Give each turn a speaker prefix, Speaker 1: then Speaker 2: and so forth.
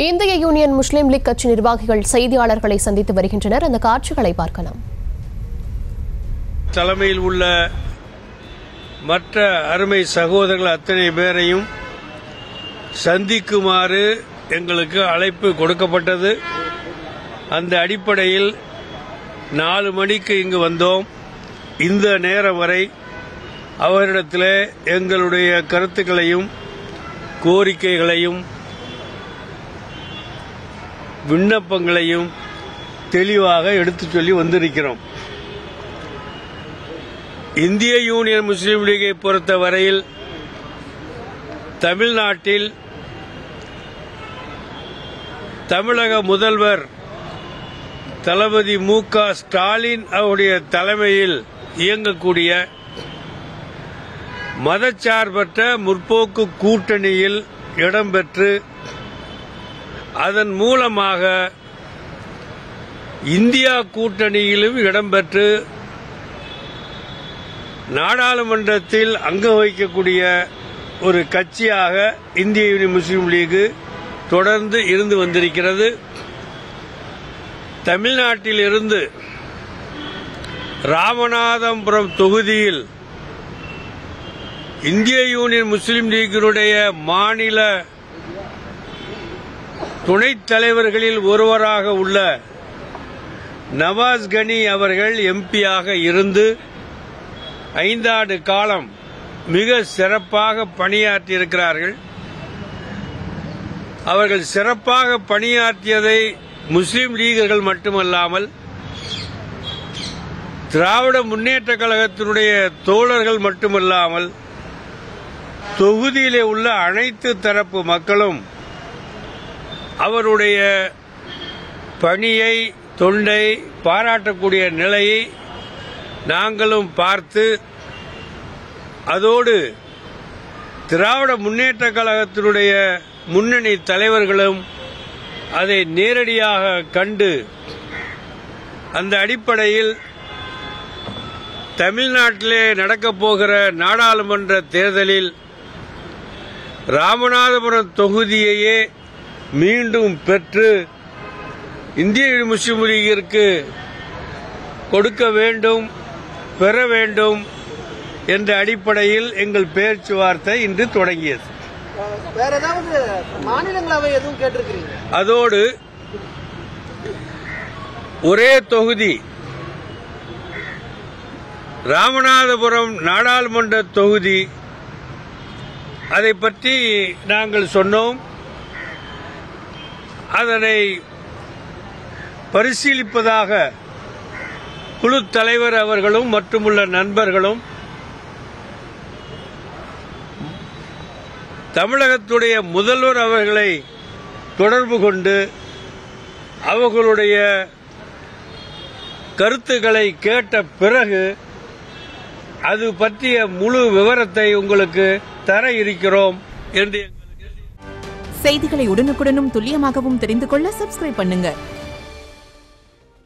Speaker 1: இந்திய யூனியன் முஸ்லிம் லீக் கட்சி நிர்வாகிகள் செய்தியாளர்களை சந்தித்து வருகின்றனர். அந்த காட்சிகளை பார்க்கலாம்.
Speaker 2: தலைமையில் உள்ள மற்ற அருமை சகோதரர்கள் அத்தனை பேரையும் சந்திக்குமாறு எங்களுக்கு அழைப்பு கொடுக்கப்பட்டது. அந்த அடிப்படையில் 4 மணிக்கு இங்கு வந்தோம். இந்த நேரம் வரை அவரிடத்தில் எங்களுடைய கருத்துக்களையும் கோரிக்கைகளையும் விண்ணப்பங்களையும் தெளிவாக எடுத்துச் சொல்லி வந்திருக்கிறோம். இந்திய யூனியன் முஸ்லீம் லீகை பொறுத்தவரையில் தமிழ்நாட்டில் தமிழக முதல்வர் தளபதி மு.க. ஸ்டாலின் அவருடைய தலைமையில் இயங்கக்கூடிய மதச்சார்பற்ற முற்போக்கு கூட்டணியில் இடம்பெற்று அதன் மூலமாக இந்தியா கூட்டணியிலும் இடம்பெற்று நாடாளுமன்றத்தில் அங்கம் வகிக்கக்கூடிய ஒரு கட்சியாக இந்திய யூனியன் முஸ்லீம் லீக் தொடர்ந்து இருந்து வந்திருக்கிறது. தமிழ்நாட்டில் இருந்து ராமநாதபுரம் தொகுதியில் இந்திய யூனியன் முஸ்லீம் லீக்கினுடைய மாநில துணைத் தலைவர்களில் ஒருவராக உள்ள நவாஸ் கனி அவர்கள் எம்பியாக இருந்து 5 ஆண்டு காலம் மிக சிறப்பாக பணியாற்றியிருக்கிறார்கள். அவர்கள் சிறப்பாக பணியாற்றியதை முஸ்லீம் லீகர்கள் மட்டுமல்லாமல் திராவிட முன்னேற்ற கழகத்தினுடைய தோழர்கள் மட்டுமல்லாமல் தொகுதியிலே உள்ள அனைத்து தரப்பு மக்களும் அவருடைய பணியை தொண்டை பாராட்டக்கூடிய நிலையை நாங்களும் பார்த்து அதோடு திராவிட முன்னேற்ற கழகத்தினுடைய முன்னணி தலைவர்களும் அதை நேரடியாக கண்டு அந்த அடிப்படையில் தமிழ்நாட்டிலே நடக்கப் போகிற நாடாளுமன்ற தேர்தலில் ராமநாதபுரம் தொகுதியையே மீண்டும் பெற்று இந்திய முஸ்லீம் லீகிற்கு கொடுக்க வேண்டும், பெற வேண்டும் என்ற அடிப்படையில் எங்கள் பேச்சுவார்த்தை இன்று தொடங்கியது. அதோடு ஒரே தொகுதி ராமநாதபுரம் நாடாளுமன்ற தொகுதி, அதை பற்றி நாங்கள் சொன்னோம். அதனை பரிசீலிப்பதாக குழு தலைவர் அவர்களும் மற்றுமுள்ள நண்பர்களும் தமிழகத்துடைய முதல்வர் அவர்களை தொடர்பு கொண்டு அவர்களுடைய கருத்துக்களை கேட்ட பிறகு அது பற்றிய முழு விவரத்தை உங்களுக்கு தர இருக்கிறோம் என்று.
Speaker 3: செய்திகளை உடனுக்குடனும் துல்லியமாகவும் தெரிந்து கொள்ள சப்ஸ்கிரைப் பண்ணுங்க.